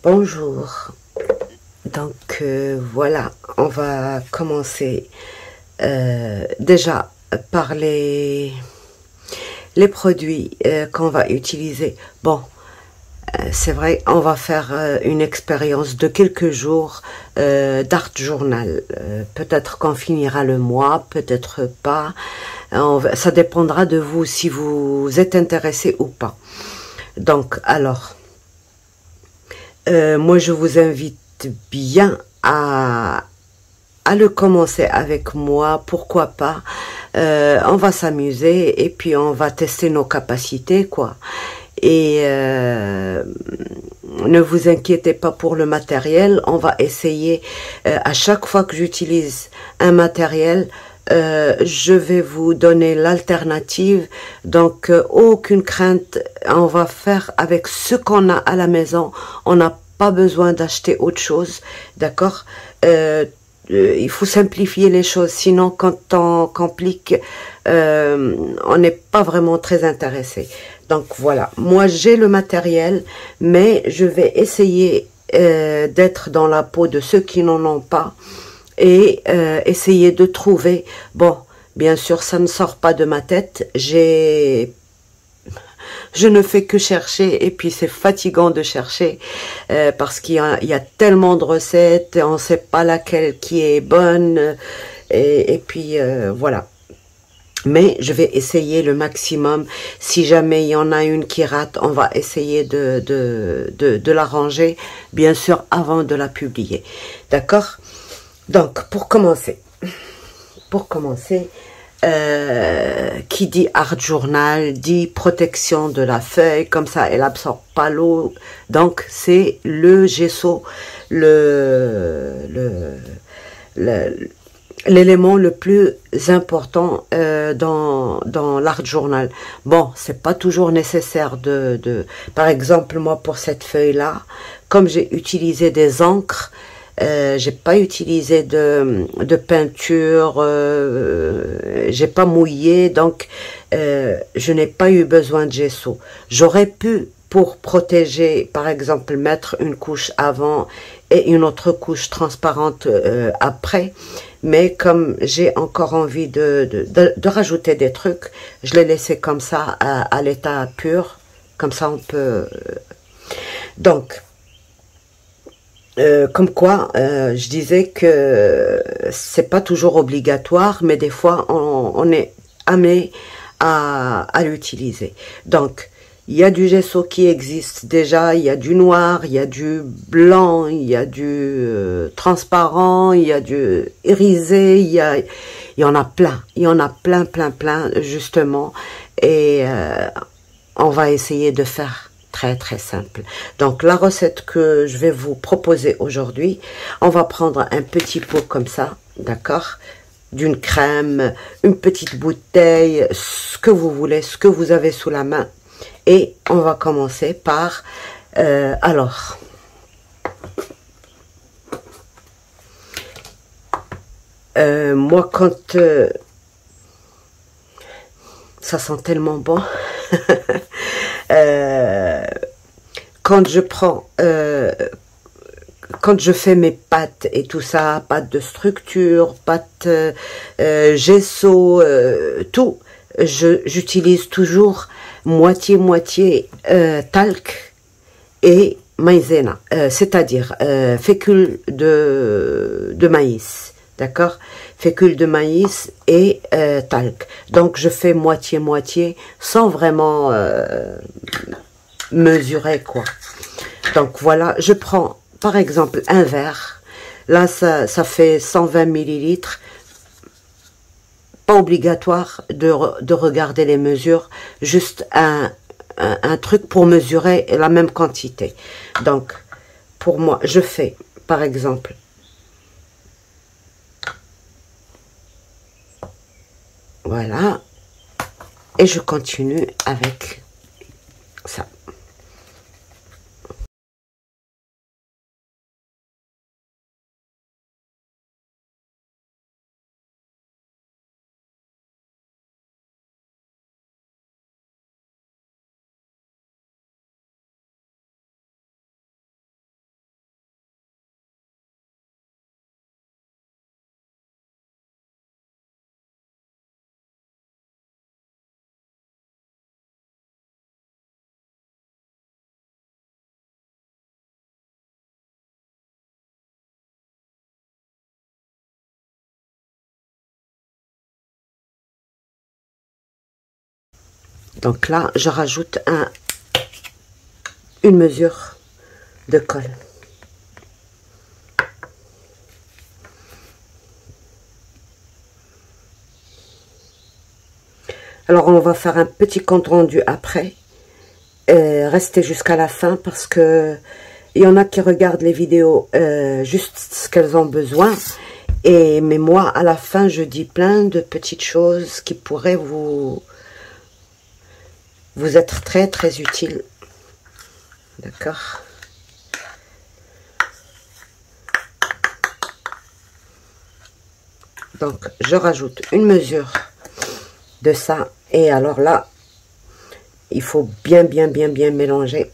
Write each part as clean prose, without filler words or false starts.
Bonjour, voilà, on va commencer déjà par les produits qu'on va utiliser. Bon, c'est vrai, on va faire une expérience de quelques jours d'art journal. Peut-être qu'on finira le mois, peut-être pas. Ça dépendra de vous si vous êtes intéressé ou pas. Donc, alors, moi je vous invite bien à le commencer avec moi, pourquoi pas. On va s'amuser et puis on va tester nos capacités, quoi. Et ne vous inquiétez pas pour le matériel, on va essayer, à chaque fois que j'utilise un matériel, je vais vous donner l'alternative, donc aucune crainte, on va faire avec ce qu'on a à la maison, on n'a pas besoin d'acheter autre chose, d'accord. Il faut simplifier les choses, sinon quand on complique, on n'est pas vraiment très intéressé. Donc voilà, moi j'ai le matériel, mais je vais essayer d'être dans la peau de ceux qui n'en ont pas et essayer de trouver. Bon, bien sûr, ça ne sort pas de ma tête. Je ne fais que chercher et puis c'est fatigant de chercher parce il y a tellement de recettes, on ne sait pas laquelle qui est bonne et puis voilà. Mais je vais essayer le maximum. Si jamais il y en a une qui rate, on va essayer de l'arranger, bien sûr, avant de la publier. D'accord? Donc, pour commencer, qui dit art journal dit protection de la feuille, comme ça elle absorbe pas l'eau. Donc c'est le gesso, le l'élément le plus important dans l'art journal. Bon, c'est pas toujours nécessaire par exemple, moi pour cette feuille là, comme j'ai utilisé des encres, j'ai pas utilisé de peinture, j'ai pas mouillé, donc je n'ai pas eu besoin de gesso. J'aurais pu, pour protéger, par exemple, mettre une couche avant et une autre couche transparente après, mais comme j'ai encore envie de rajouter des trucs, je l'ai laissé comme ça à l'état pur, comme ça on peut... Donc, comme quoi, je disais que c'est pas toujours obligatoire, mais des fois on est amené à l'utiliser. Donc, il y a du gesso qui existe déjà, il y a du noir, il y a du blanc, il y a du transparent, il y a du irisé, il y en a plein, il y en a plein, justement, et on va essayer de faire très simple. Donc la recette que je vais vous proposer aujourd'hui, on va prendre un petit pot comme ça, d'accord, d'une crème, une petite bouteille, ce que vous voulez, ce que vous avez sous la main, et on va commencer par alors moi quand ça sent tellement bon. Quand je prends, quand je fais mes pâtes et tout ça, pâtes de structure, pâtes gesso, tout, j'utilise toujours moitié talc et maïzena, c'est-à-dire fécule de maïs, d'accord, fécule de maïs et talc. Donc je fais moitié sans vraiment mesurer, quoi. Donc voilà, je prends par exemple un verre, là ça fait 120 millilitres, pas obligatoire de regarder les mesures, juste un truc pour mesurer la même quantité. Donc pour moi, je fais par exemple voilà, et je continue avec ça. Donc là, je rajoute une mesure de colle. Alors, on va faire un petit compte rendu après. Restez jusqu'à la fin parce que il y en a qui regardent les vidéos juste ce qu'elles ont besoin. Mais moi, à la fin, je dis plein de petites choses qui pourraient vous être très, très utiles. D'accord? Donc, je rajoute une mesure de ça. Et alors là, il faut bien mélanger.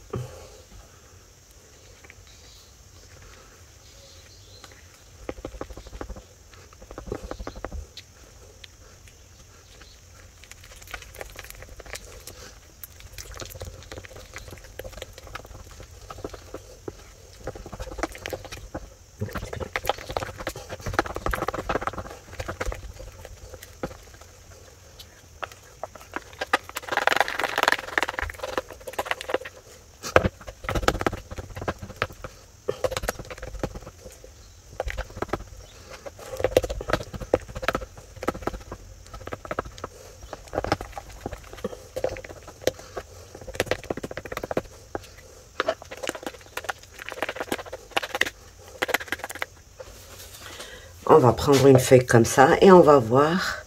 On va prendre une feuille comme ça et on va voir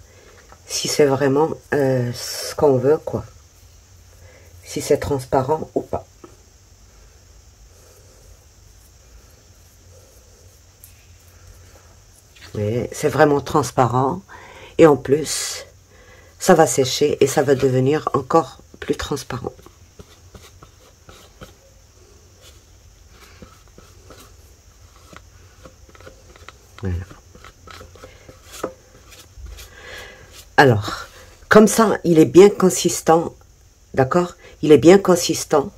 si c'est vraiment ce qu'on veut, quoi. Si c'est transparent ou pas. C'est vraiment transparent. Et en plus, ça va sécher et ça va devenir encore plus transparent. Voilà. Alors, comme ça, il est bien consistant, d'accord? Il est bien consistant.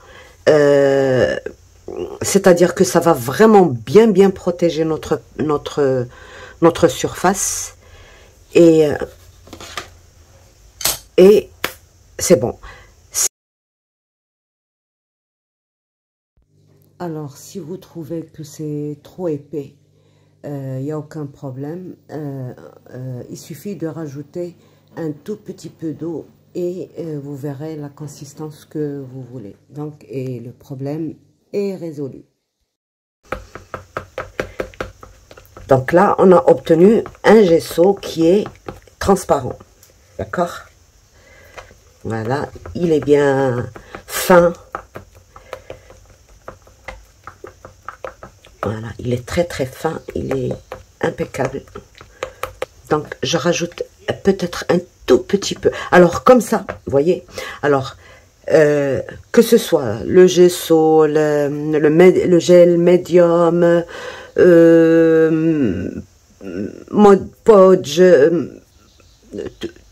C'est-à-dire que ça va vraiment bien protéger notre surface. Et c'est bon. Alors, si vous trouvez que c'est trop épais, il n'y a aucun problème. Il suffit de rajouter un tout petit peu d'eau et vous verrez la consistance que vous voulez. Donc, et le problème est résolu. Donc là, on a obtenu un gesso qui est transparent. D'accord? Voilà, il est bien fin. Voilà, il est très fin, il est impeccable. Donc, je rajoute peut-être un tout petit peu. Alors, comme ça, vous voyez. Alors, que ce soit le gesso, le gel médium, Mod Podge,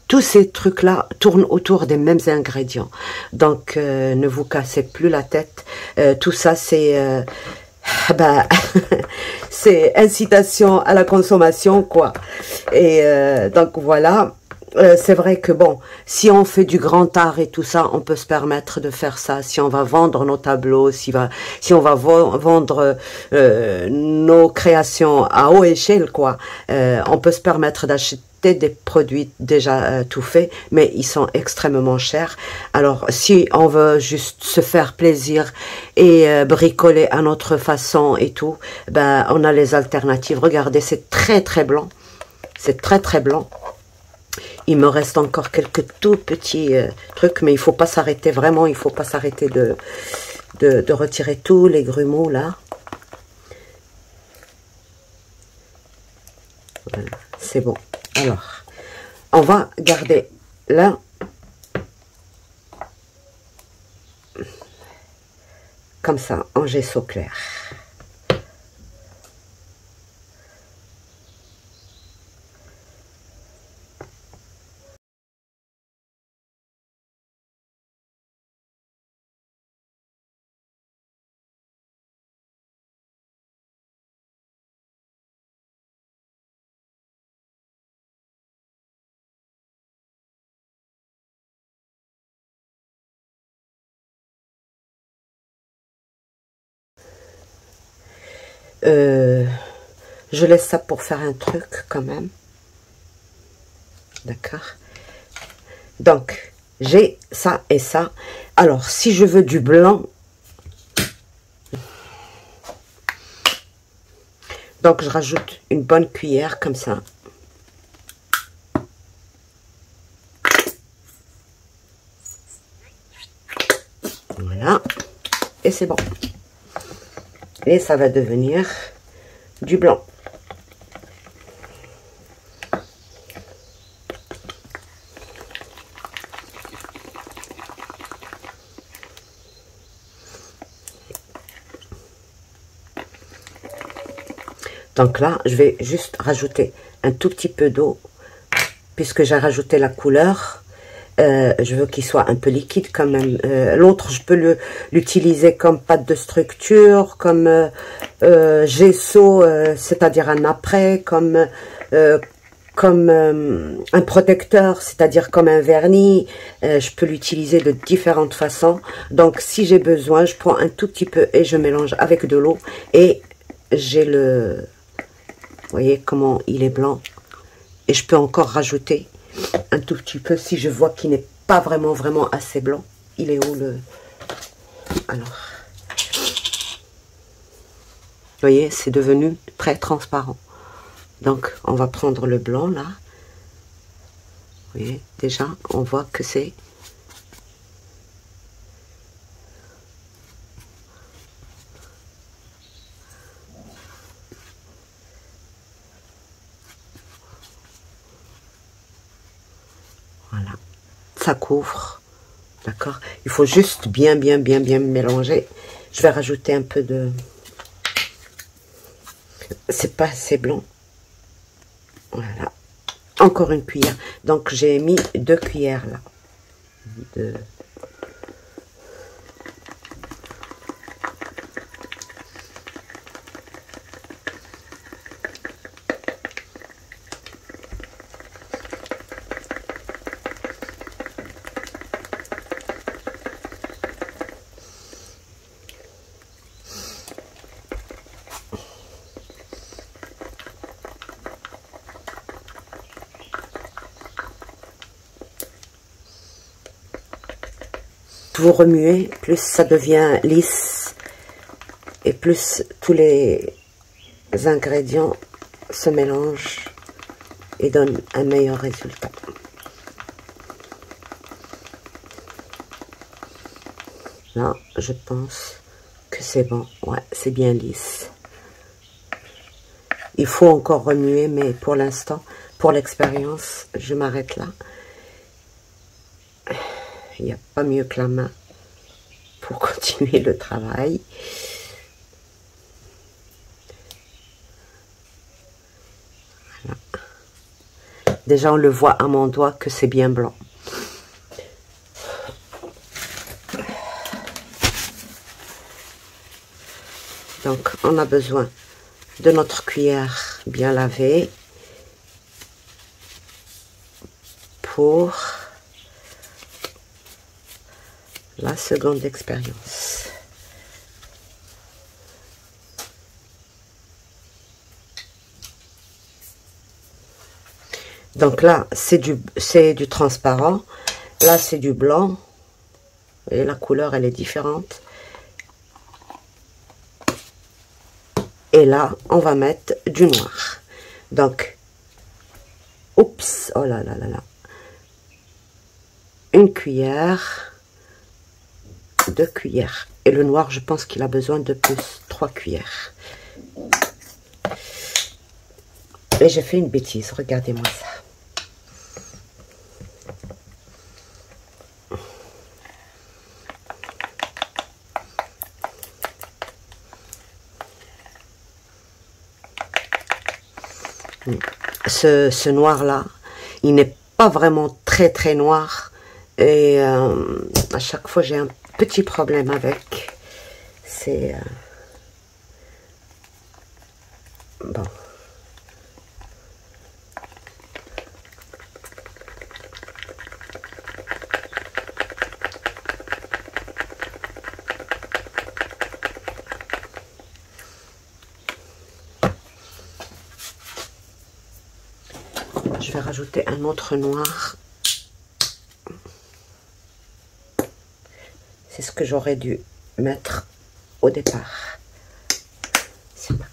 tous ces trucs-là tournent autour des mêmes ingrédients. Donc, ne vous cassez plus la tête. Tout ça, c'est... bah, c'est incitation à la consommation, quoi. Et donc, voilà. C'est vrai que bon, si on fait du grand art et tout ça, on peut se permettre de faire ça. Si on va vendre nos tableaux, si on va vendre nos créations à haute échelle, quoi, on peut se permettre d'acheter des produits déjà tout faits, mais ils sont extrêmement chers. Alors, si on veut juste se faire plaisir et bricoler à notre façon et tout, ben, on a les alternatives. Regardez, c'est très blanc. C'est très blanc. Il me reste encore quelques tout petits trucs, mais il faut pas s'arrêter, vraiment, il faut pas s'arrêter de retirer tous les grumeaux, là. Voilà, c'est bon. Alors, on va garder là. Comme ça, en gesso clair. Je laisse ça pour faire un truc quand même. D'accord. Donc, j'ai ça et ça. Alors, si je veux du blanc, donc je rajoute une bonne cuillère comme ça. Voilà. Et c'est bon. Et ça va devenir du blanc. Donc là, je vais juste rajouter un tout petit peu d'eau, puisque j'ai rajouté la couleur. Je veux qu'il soit un peu liquide quand même. L'autre, je peux l'utiliser comme pâte de structure, comme gesso, c'est-à-dire un apprêt, comme un protecteur, c'est-à-dire comme un vernis. Je peux l'utiliser de différentes façons. Donc, si j'ai besoin, je prends un tout petit peu et je mélange avec de l'eau. Et j'ai le... Vous voyez comment il est blanc. Et je peux encore rajouter un tout petit peu si je vois qu'il n'est pas vraiment assez blanc. Il est où le... Alors... Vous voyez, c'est devenu très transparent. Donc, on va prendre le blanc, là. Vous voyez, déjà, on voit que c'est... Voilà. Ça couvre. D'accord? Il faut juste bien mélanger. Je vais rajouter un peu de... C'est pas assez blanc. Voilà. Encore une cuillère. Donc, j'ai mis 2 cuillères, là. Deux. Vous remuez, plus ça devient lisse et plus tous les ingrédients se mélangent et donnent un meilleur résultat. Là, je pense que c'est bon. Ouais, c'est bien lisse. Il faut encore remuer, mais pour l'instant, pour l'expérience, je m'arrête là. Il n'y a pas mieux que la main pour continuer le travail. Voilà. Déjà, on le voit à mon doigt que c'est bien blanc. Donc, on a besoin de notre cuillère bien lavée pour la seconde expérience. Donc là, c'est du transparent. Là, c'est du blanc. Et la couleur, elle est différente. Et là, on va mettre du noir. Donc, oups, oh là là là là. Une cuillère, 2 cuillères. Et le noir, je pense qu'il a besoin de plus, 3 cuillères. Et j'ai fait une bêtise, regardez-moi ça. Ce noir-là, il n'est pas vraiment très noir. Et à chaque fois, j'ai un petit problème avec. C'est... bon. je vais rajouter un autre noir. C'est ce que j'aurais dû mettre au départ. C'est pas grave.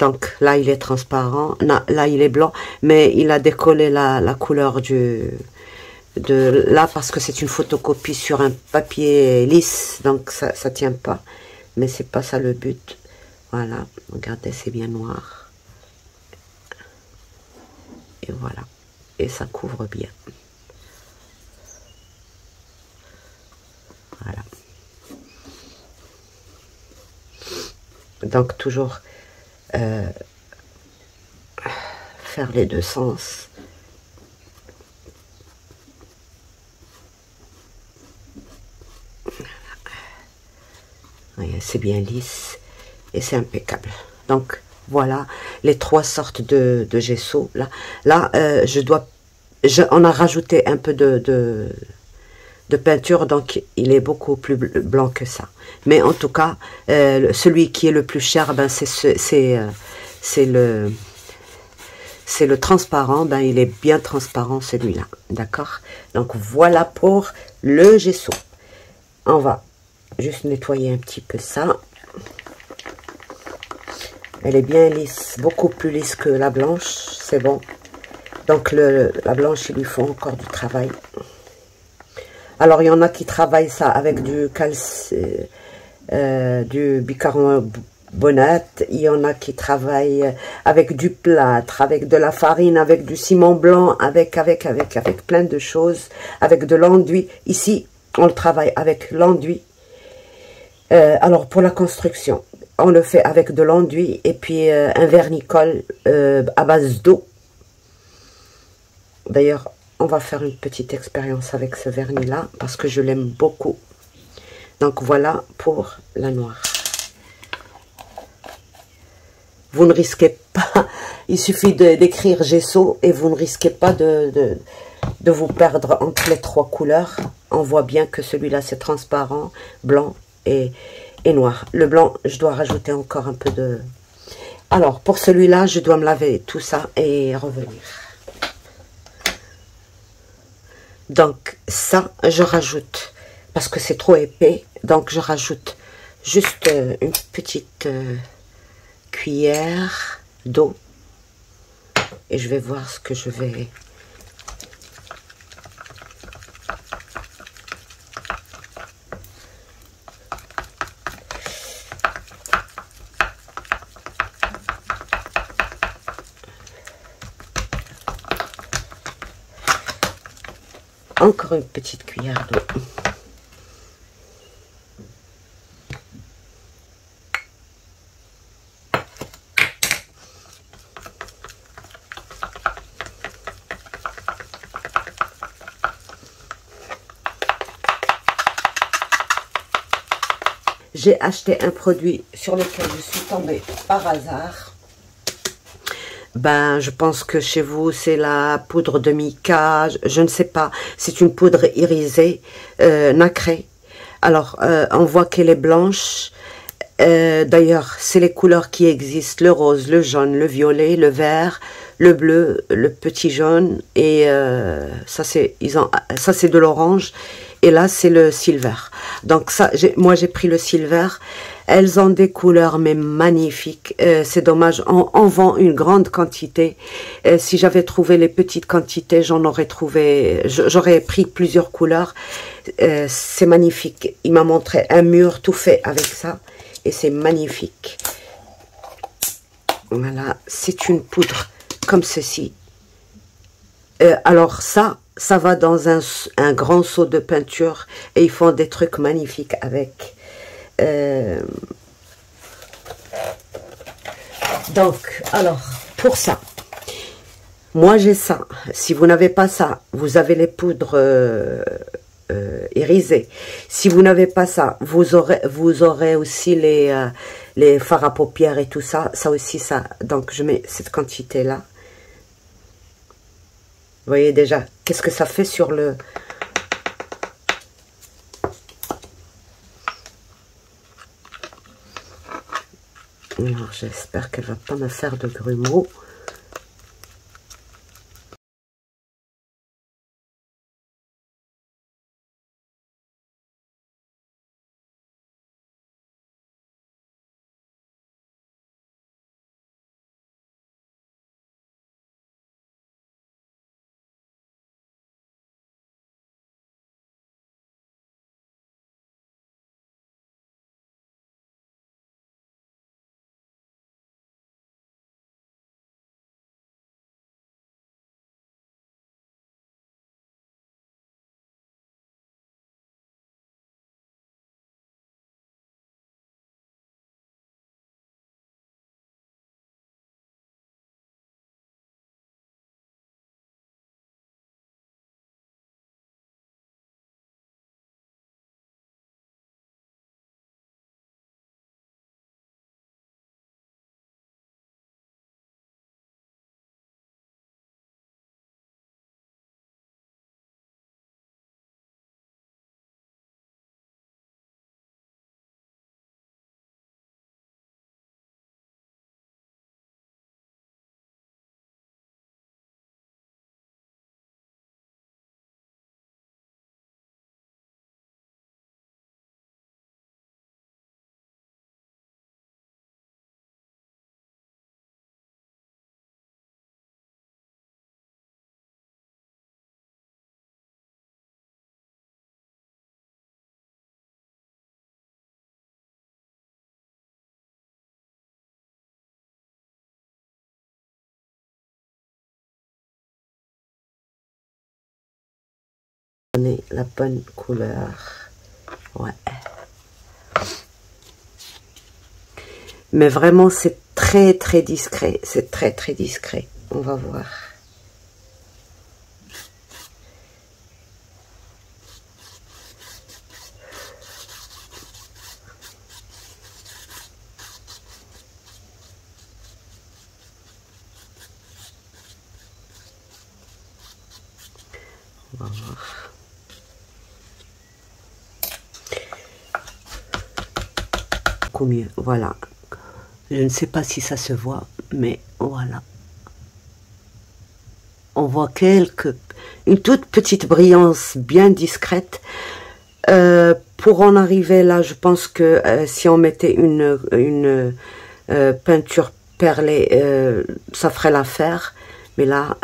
Donc là, il est transparent. Là, il est blanc, mais il a décollé la couleur de là parce que c'est une photocopie sur un papier lisse, donc ça tient pas. Mais c'est pas ça le but. Voilà, regardez, c'est bien noir. Et voilà. Et ça couvre bien. Voilà. Donc toujours faire les deux sens. C'est bien lisse et c'est impeccable. Donc voilà les trois sortes de gesso. Là on a rajouté un peu de peinture, donc il est beaucoup plus blanc que ça. Mais en tout cas, celui qui est le plus cher, ben c'est le transparent. Ben il est bien transparent celui-là, d'accord. Donc voilà pour le gesso. On va juste nettoyer un petit peu ça. Elle est bien lisse, beaucoup plus lisse que la blanche, c'est bon. Donc la blanche, il lui faut encore du travail. Alors il y en a qui travaillent ça avec du bicarbonate, il y en a qui travaillent avec du plâtre, avec de la farine, avec du ciment blanc, avec plein de choses, avec de l'enduit. Ici, on le travaille avec l'enduit. Alors pour la construction, on le fait avec de l'enduit et puis un vernicole à base d'eau. D'ailleurs, on va faire une petite expérience avec ce vernis là parce que je l'aime beaucoup. Donc voilà pour la noire. Vous ne risquez pas, il suffit d'écrire gesso et vous ne risquez pas de vous perdre entre les trois couleurs. On voit bien que celui-là c'est transparent, blanc et noir. Le blanc, je dois rajouter encore un peu de... Alors, pour celui-là, je dois me laver tout ça et revenir. Donc, ça, je rajoute, parce que c'est trop épais, donc je rajoute juste une petite cuillère d'eau. Et je vais voir ce que je vais... Encore une petite cuillère d'eau. J'ai acheté un produit sur lequel je suis tombée par hasard. Ben, je pense que chez vous, c'est la poudre de mica, je ne sais pas. C'est une poudre irisée, nacrée. Alors, on voit qu'elle est blanche. D'ailleurs, c'est les couleurs qui existent, le rose, le jaune, le violet, le vert, le bleu, le petit jaune. Et ça, c'est de l'orange. Et là, c'est le silver. Donc, ça, moi, j'ai pris le silver. Elles ont des couleurs, mais magnifiques. C'est dommage, on vend une grande quantité. Si j'avais trouvé les petites quantités, j'en aurais trouvé... J'aurais pris plusieurs couleurs. C'est magnifique. Il m'a montré un mur tout fait avec ça. Et c'est magnifique. Voilà, c'est une poudre comme ceci. Alors ça va dans un grand seau de peinture et ils font des trucs magnifiques avec. Donc, alors, pour ça, moi j'ai ça. Si vous n'avez pas ça, vous avez les poudres irisées. Si vous n'avez pas ça, vous aurez aussi les fards à paupières et tout ça. Ça aussi, ça. Donc, je mets cette quantité-là. Vous voyez déjà, qu'est-ce que ça fait sur le... Alors, j'espère qu'elle va pas me faire de grumeaux. Donner la bonne couleur. Ouais. Mais vraiment, c'est très très discret. C'est très très discret. On va voir. On va voir. Beaucoup mieux. Voilà. Je ne sais pas si ça se voit, mais voilà. On voit une toute petite brillance bien discrète. Pour en arriver là, je pense que si on mettait une peinture perlée, ça ferait l'affaire. Mais là,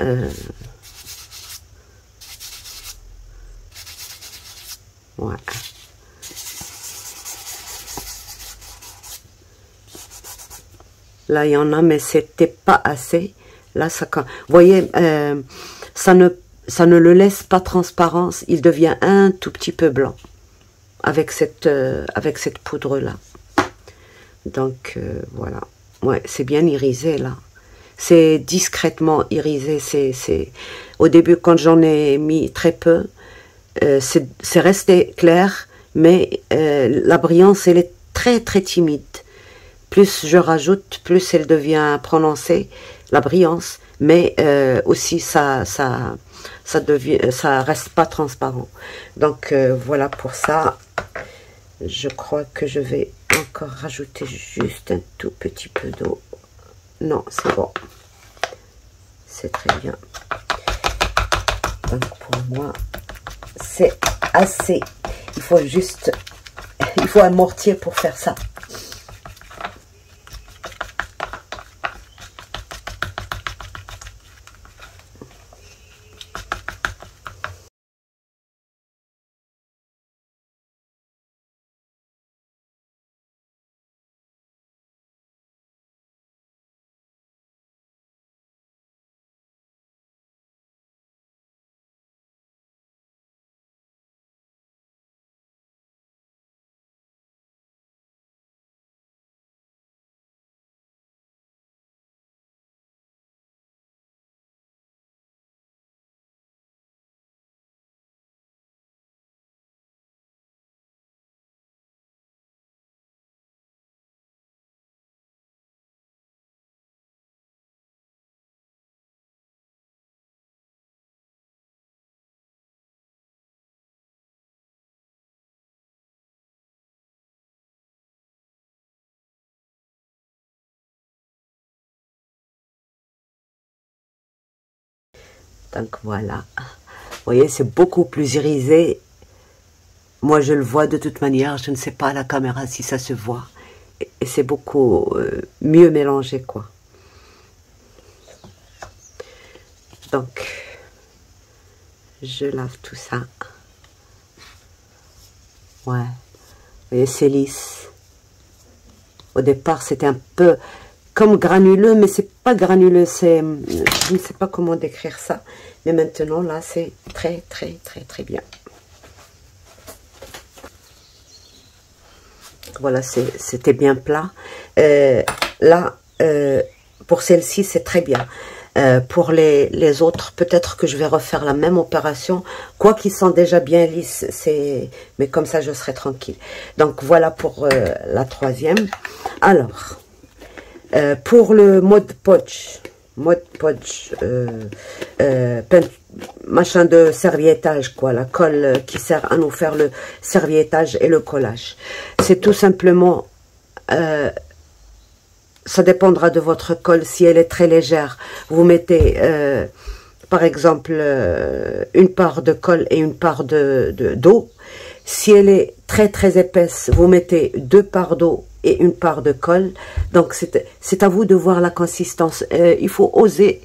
ouais. Là, il y en a, mais c'était pas assez. Là, ça, vous voyez, ça ne le laisse pas transparence. Il devient un tout petit peu blanc avec cette poudre-là. Donc, voilà. Ouais, c'est bien irisé, là. C'est discrètement irisé. Au début, quand j'en ai mis très peu, c'est resté clair, mais la brillance, elle est très, très timide. Plus je rajoute, plus elle devient prononcée, la brillance, mais aussi ça reste pas transparent. Donc voilà pour ça. Je crois que je vais encore rajouter juste un tout petit peu d'eau. Non, c'est bon. C'est très bien. Donc pour moi, c'est assez. Il faut un mortier pour faire ça. Donc voilà. Vous voyez, c'est beaucoup plus irisé. Moi, je le vois de toute manière. Je ne sais pas à la caméra si ça se voit. Et c'est beaucoup mieux mélangé, quoi. Donc, je lave tout ça. Ouais. Vous voyez, c'est lisse. Au départ, c'était un peu comme granuleux, mais c'est pas granuleux. C'est, je ne sais pas comment décrire ça. Mais maintenant, là, c'est très, très, très, très bien. Voilà, c'était bien plat. Là, pour celle-ci, c'est très bien. Pour les autres, peut-être que je vais refaire la même opération. Quoi qu'ils sont déjà bien lisses, mais comme ça, je serai tranquille. Donc, voilà pour la troisième. Alors, pour le mode Podge, machin de serviettage, quoi, la colle qui sert à nous faire le serviettage et le collage. C'est tout simplement, ça dépendra de votre colle. Si elle est très légère, vous mettez, par exemple, une part de colle et une part d'eau. Si elle est très très épaisse, vous mettez 2 parts d'eau et une part de colle. Donc c'est à vous de voir la consistance. Il faut oser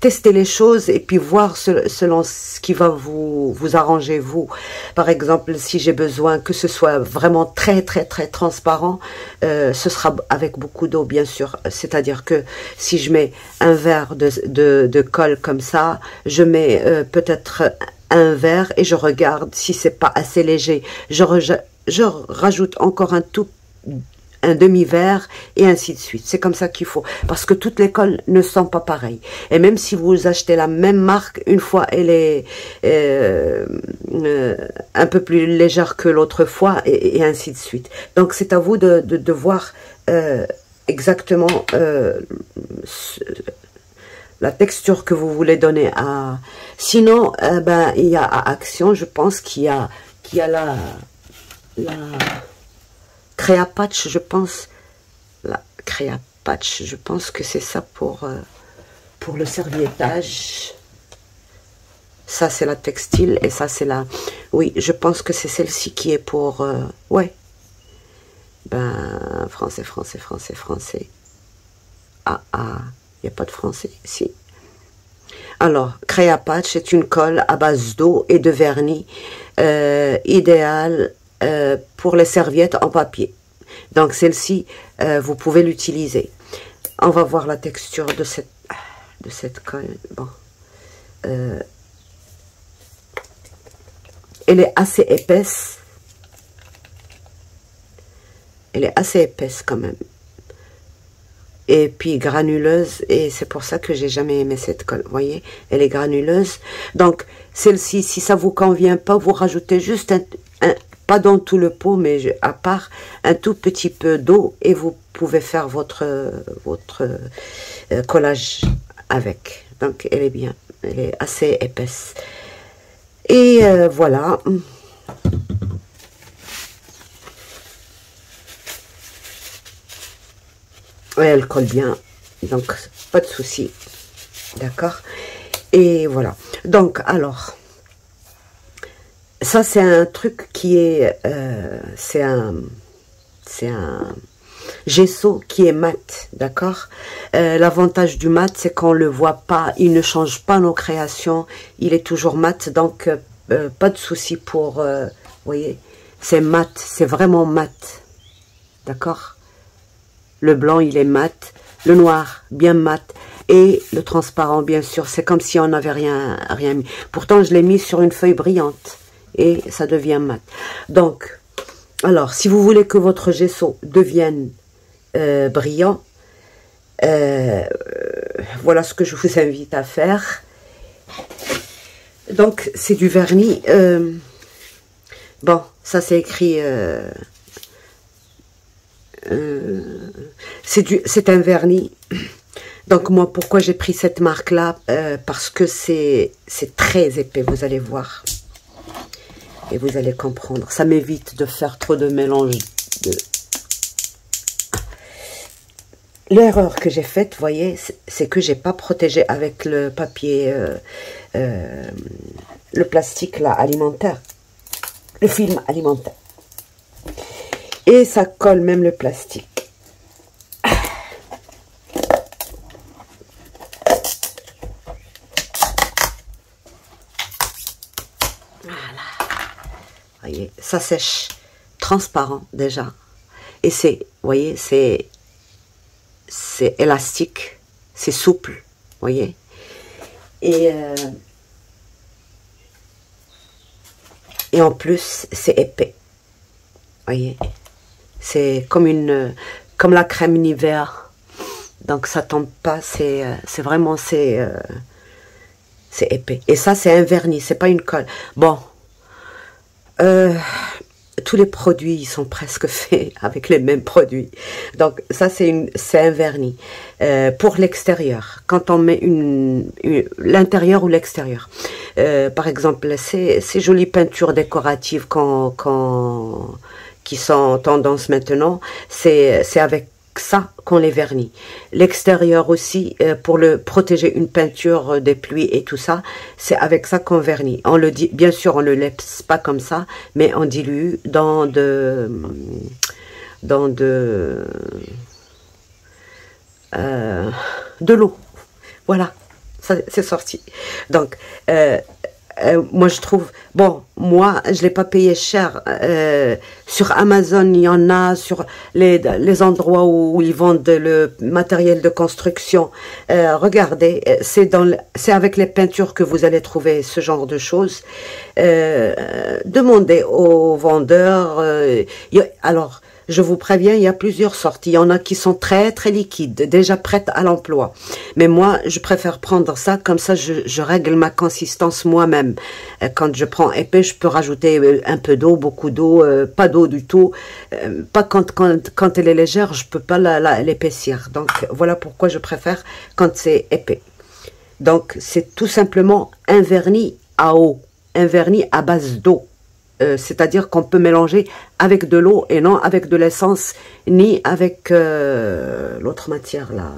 tester les choses et puis voir selon ce qui va vous arranger, vous. Par exemple, si j'ai besoin que ce soit vraiment très très très transparent, ce sera avec beaucoup d'eau, bien sûr. C'est-à-dire que si je mets un verre de colle comme ça, je mets peut-être un verre et je regarde si c'est pas assez léger. Je rajoute encore un demi-verre et ainsi de suite. C'est comme ça qu'il faut. Parce que toutes les colles ne sont pas pareilles. Et même si vous achetez la même marque, une fois elle est un peu plus légère que l'autre fois et ainsi de suite. Donc c'est à vous de voir exactement la texture que vous voulez donner à... Sinon, ben, il y a à Action, je pense qu'il y a la Créa Patch, je pense. La Créa Patch, je pense que c'est ça pour le serviettage. Ça, c'est la textile et ça, c'est la... Oui, je pense que c'est celle-ci qui est pour... ouais. Ben, français. Ah, il n'y a pas de français ici. Alors, Créa Patch est une colle à base d'eau et de vernis, idéale pour les serviettes en papier. Donc, celle-ci, vous pouvez l'utiliser. On va voir la texture de cette colle. Bon. Elle est assez épaisse. Elle est assez épaisse quand même. Et puis granuleuse, et c'est pour ça que j'ai jamais aimé cette colle. Vous voyez, elle est granuleuse. Donc, celle-ci, si ça vous convient pas, vous rajoutez juste pas dans tout le pot, mais à part un tout petit peu d'eau, et vous pouvez faire votre collage avec. Donc, elle est bien. Elle est assez épaisse. Et voilà. Ouais, elle colle bien, donc pas de souci, d'accord. Et voilà. Donc alors, ça c'est un truc qui est, c'est un gesso qui est mat, d'accord. L'avantage du mat, c'est qu'on le voit pas, il ne change pas nos créations, il est toujours mat, donc pas de souci pour, vous voyez, c'est mat, c'est vraiment mat, d'accord. Le blanc, il est mat. Le noir, bien mat. Et le transparent, bien sûr. C'est comme si on n'avait rien mis. Pourtant, je l'ai mis sur une feuille brillante. Et ça devient mat. Donc, alors, si vous voulez que votre gesso devienne brillant, voilà ce que je vous invite à faire. Donc, c'est du vernis. Bon, ça c'est écrit... c'est un vernis. Donc moi, pourquoi j'ai pris cette marque là, parce que c'est très épais, vous allez voir et vous allez comprendre. Ça m'évite de faire trop de mélange l'erreur que j'ai faite, vous voyez, c'est que j'ai pas protégé avec le papier, le plastique là, alimentaire, le film alimentaire. Et ça colle même le plastique. Voyez, ça sèche transparent déjà, et c'est, voyez, c'est élastique, c'est souple, voyez, et en plus c'est épais, voyez, c'est comme la crème Nivea, donc ça tombe pas, c'est vraiment c'est épais, et ça c'est un vernis, c'est pas une colle. Bon, tous les produits ils sont presque faits avec les mêmes produits, donc ça c'est un vernis pour l'extérieur, quand on met l'intérieur ou l'extérieur, par exemple ces jolies peintures décoratives qui sont tendance maintenant, c'est avec ça qu'on les vernit. L'extérieur aussi, pour le protéger une peinture des pluies et tout ça, c'est avec ça qu'on vernit. On le dit, bien sûr, on le laisse pas comme ça, mais on dilue dans de l'eau. Voilà, ça c'est sorti. Donc moi je trouve, bon, moi je l'ai pas payé cher, sur Amazon il y en a, sur les endroits où ils vendent le matériel de construction, regardez, c'est avec les peintures que vous allez trouver ce genre de choses. Demandez aux vendeurs, alors je vous préviens, il y a plusieurs sortes. Il y en a qui sont très très liquides, déjà prêtes à l'emploi. Mais moi, je préfère prendre ça, comme ça je règle ma consistance moi-même. Quand je prends épais, je peux rajouter un peu d'eau, beaucoup d'eau, pas d'eau du tout. Pas quand elle est légère, je peux pas l'épaissir. Donc voilà pourquoi je préfère quand c'est épais. Donc c'est tout simplement un vernis à eau, un vernis à base d'eau. C'est-à-dire qu'on peut mélanger avec de l'eau et non avec de l'essence, ni avec l'autre matière là.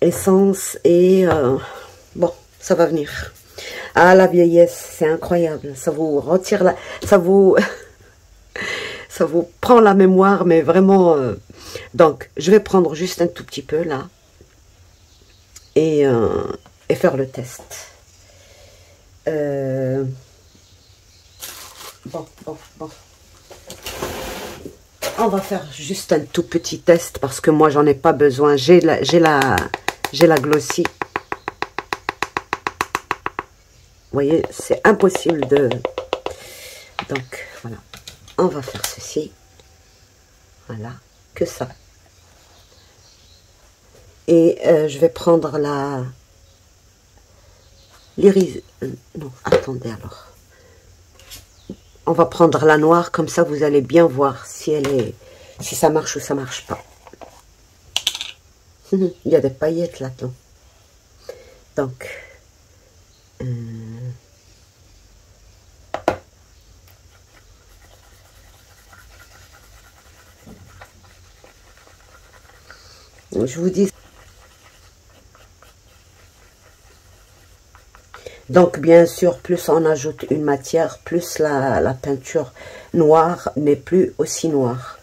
Essence et... bon, ça va venir. Ah, la vieillesse, c'est incroyable. Ça vous retire la... Ça vous prend la mémoire, mais vraiment... Donc, je vais prendre juste un tout petit peu là. Et faire le test. Bon. On va faire juste un tout petit test parce que moi j'en ai pas besoin. J'ai la glossy. Vous voyez, c'est impossible de... Donc voilà, on va faire ceci. Voilà, que ça. Et je vais prendre l'iris. Non, attendez alors. On va prendre la noire, comme ça vous allez bien voir si ça marche ou ça marche pas. Il y a des paillettes là-dedans. Donc, je vous dis. Donc, bien sûr, plus on ajoute une matière, plus la peinture noire n'est plus aussi noire.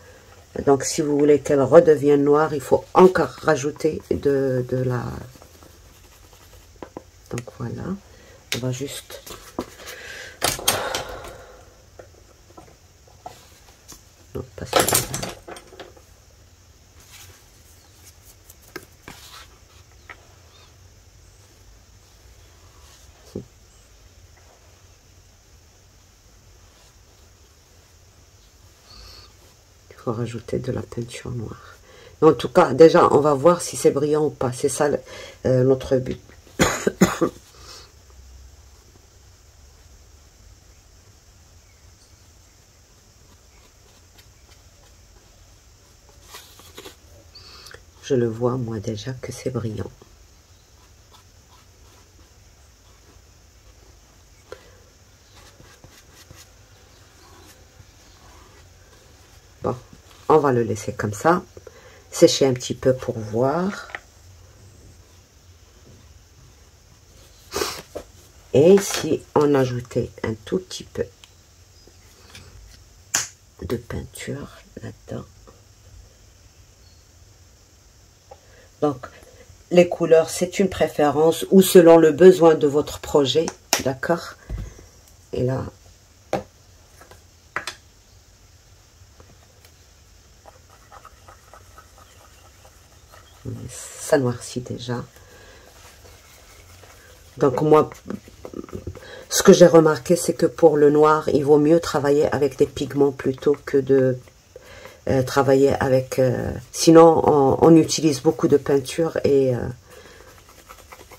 Donc, si vous voulez qu'elle redevienne noire, il faut encore rajouter de la... Donc, voilà. On va juste... Non, pas celui-là. Rajouter de la peinture noire. Mais en tout cas, déjà, on va voir si c'est brillant ou pas. C'est ça notre but. Je le vois, moi, déjà, que c'est brillant. Bon, on va le laisser comme ça. sécher un petit peu pour voir. Et ici, on ajoutait un tout petit peu de peinture là-dedans. Donc, les couleurs, c'est une préférence ou selon le besoin de votre projet, d'accord? Et là, ça noircit déjà. Donc moi, ce que j'ai remarqué, c'est que pour le noir, il vaut mieux travailler avec des pigments plutôt que de travailler avec... sinon, on utilise beaucoup de peinture et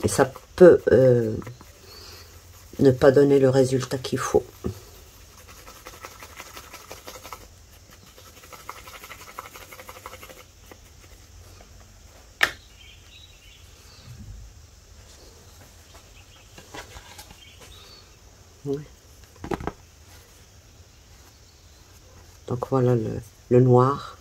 ça peut ne pas donner le résultat qu'il faut. Ouais. Donc voilà le noir.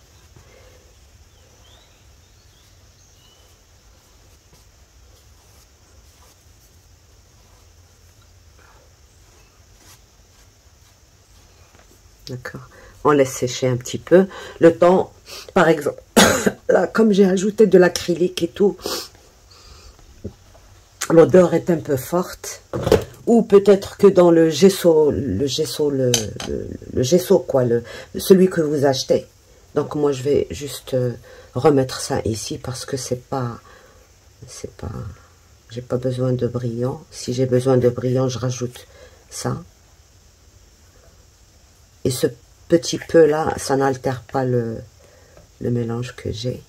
D'accord. On laisse sécher un petit peu. Le temps, par exemple, là, comme j'ai ajouté de l'acrylique et tout, l'odeur est un peu forte. Ou peut-être que dans le gesso quoi, celui que vous achetez. Donc moi je vais juste remettre ça ici parce que j'ai pas besoin de brillant. Si j'ai besoin de brillant, je rajoute ça. Et ce petit peu là, ça n'altère pas le mélange que j'ai.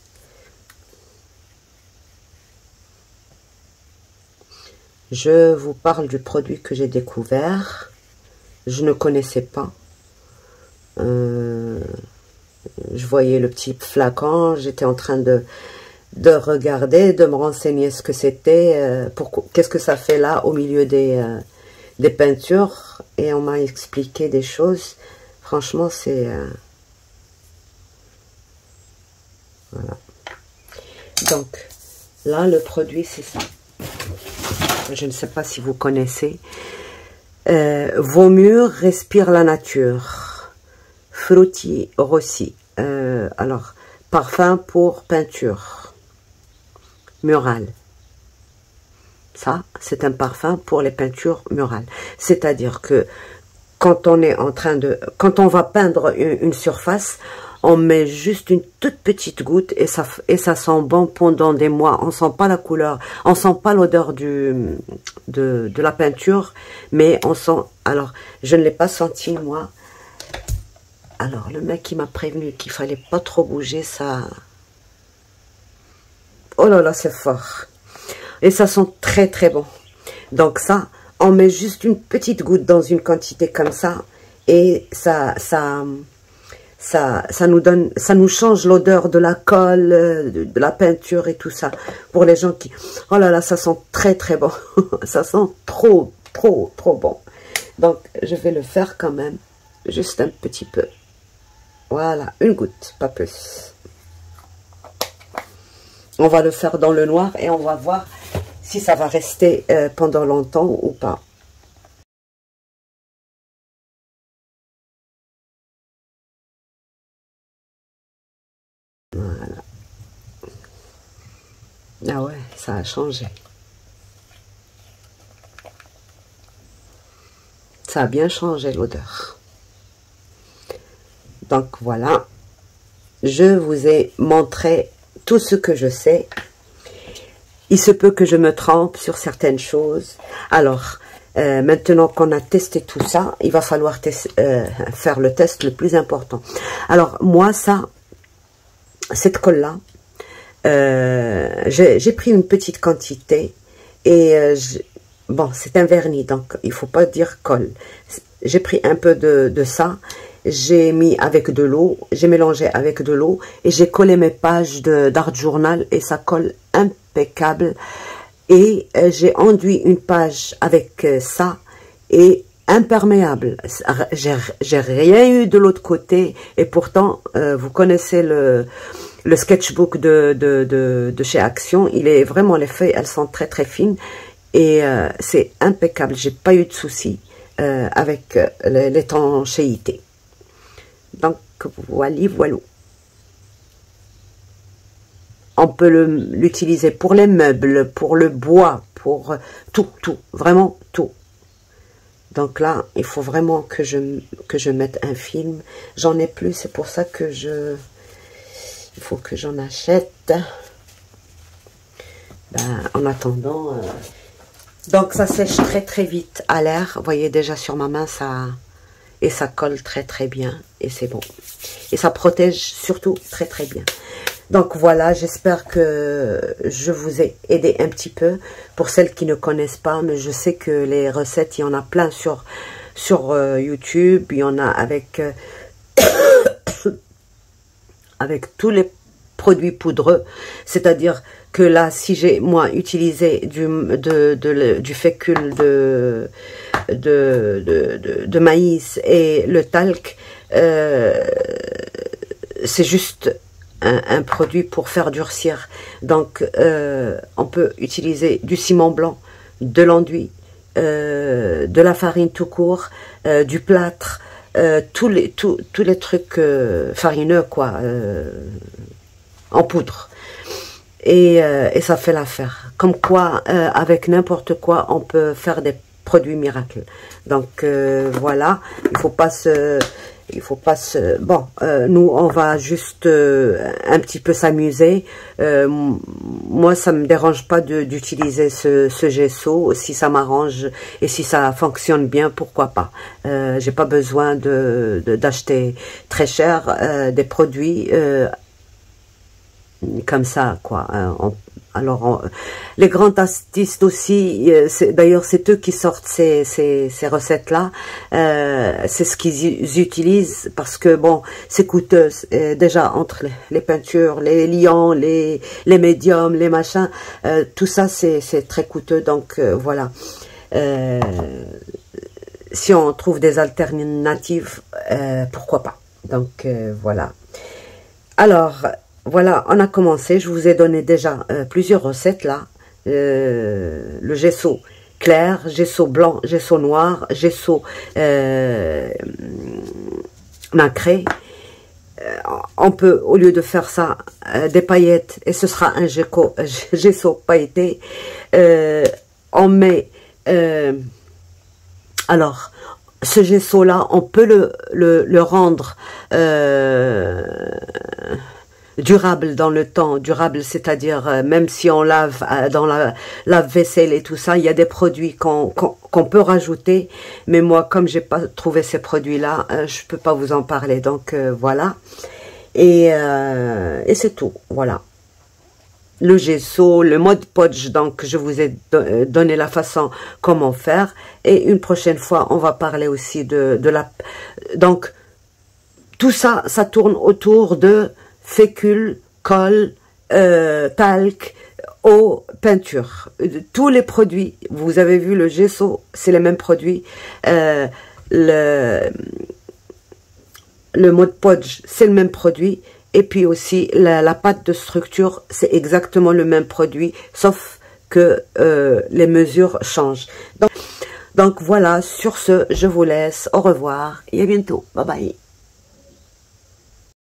Je vous parle du produit que j'ai découvert. Je ne connaissais pas. Je voyais le petit flacon. J'étais en train de regarder, de me renseigner ce que c'était. Qu'est-ce que ça fait là au milieu des peintures. Et on m'a expliqué des choses. Franchement, c'est... voilà. Donc, là, le produit, c'est ça. Je ne sais pas si vous connaissez. Vos murs respirent la nature. Frutti Rossi. Alors, parfum pour peinture murale. Ça, c'est un parfum pour les peintures murales. C'est-à-dire que quand on est en train de... Quand on va peindre une surface, on met juste une toute petite goutte et ça sent bon pendant des mois. On sent pas la couleur, on sent pas l'odeur de la peinture, mais on sent... Alors, je ne l'ai pas senti moi. Alors, le mec qui m'a prévenu qu'il fallait pas trop bouger, ça... Oh là là, c'est fort. Et ça sent très très bon. Donc ça, on met juste une petite goutte dans une quantité comme ça, et ça nous change l'odeur de la colle, de la peinture et tout ça. Pour les gens qui... Oh là là, ça sent très très bon. Ça sent trop bon. Donc, je vais le faire quand même. Juste un petit peu. Voilà, une goutte, pas plus. On va le faire dans le noir et on va voir si ça va rester pendant longtemps ou pas. Voilà. Ah ouais, ça a changé. Ça a bien changé l'odeur. Donc voilà, je vous ai montré tout ce que je sais. Il se peut que je me trompe sur certaines choses. Alors, maintenant qu'on a testé tout ça, il va falloir faire le test le plus important. Alors, moi, cette colle-là, j'ai pris une petite quantité et bon, c'est un vernis, donc il faut pas dire colle. J'ai pris un peu de ça, j'ai mis avec de l'eau, j'ai mélangé avec de l'eau et j'ai collé mes pages d'Art Journal et ça colle impeccable. Et j'ai enduit une page avec ça et imperméable. J'ai rien eu de l'autre côté et pourtant vous connaissez le le sketchbook de chez Action. Il est vraiment, les feuilles, elles sont très très fines et c'est impeccable. J'ai pas eu de soucis avec l'étanchéité. Donc voilà, voilà. On peut l'utiliser pour les meubles, pour le bois, pour tout, vraiment tout. Donc là, il faut vraiment que je mette un film. J'en ai plus, c'est pour ça que il faut que j'en achète. Ben, en attendant, donc ça sèche très très vite à l'air. Vous voyez déjà sur ma main, ça colle très très bien et c'est bon. Et ça protège surtout très très bien. Donc voilà, j'espère que je vous ai aidé un petit peu. Pour celles qui ne connaissent pas, mais je sais que les recettes, il y en a plein sur YouTube. Il y en a avec, avec tous les produits poudreux. C'est-à-dire que là, si j'ai, moi, utilisé du fécule de maïs et le talc, c'est juste un produit pour faire durcir. Donc on peut utiliser du ciment blanc, de l'enduit, de la farine tout court, du plâtre, tous les trucs farineux quoi, en poudre, et ça fait l'affaire. Comme quoi avec n'importe quoi on peut faire des produits miracles. Donc voilà, il faut pas se bon, nous on va juste un petit peu s'amuser. Moi ça me dérange pas d'utiliser ce gesso. Si ça m'arrange et si ça fonctionne bien, pourquoi pas. J'ai pas besoin d'acheter très cher des produits comme ça quoi. Les grands artistes aussi, d'ailleurs c'est eux qui sortent ces recettes là, c'est ce qu'ils utilisent parce que bon c'est coûteux déjà, entre les peintures, les liants, les médiums, les machins, tout ça c'est très coûteux. Donc voilà, si on trouve des alternatives, pourquoi pas. Donc voilà. Alors voilà, on a commencé. Je vous ai donné déjà plusieurs recettes là. Le gesso clair, gesso blanc, gesso noir, gesso nacré. On peut, au lieu de faire ça, des paillettes, et ce sera un gesso pailleté. On met... alors, ce gesso là, on peut le rendre... durable dans le temps, durable, c'est-à-dire même si on lave dans la lave-vaisselle et tout ça, il y a des produits qu'on peut rajouter, mais moi comme j'ai pas trouvé ces produits-là, je peux pas vous en parler. Donc voilà, et c'est tout. Voilà, le gesso, le Mod Podge, donc je vous ai donné la façon comment faire, et une prochaine fois on va parler aussi de la... Donc tout ça, ça tourne autour de fécule, colle, talc, eau, peinture. Tous les produits, vous avez vu le gesso, c'est les mêmes produits. Le Mod Podge, c'est le même produit. Et puis aussi, la pâte de structure, c'est exactement le même produit, sauf que les mesures changent. Donc voilà, sur ce, je vous laisse. Au revoir et à bientôt. Bye bye.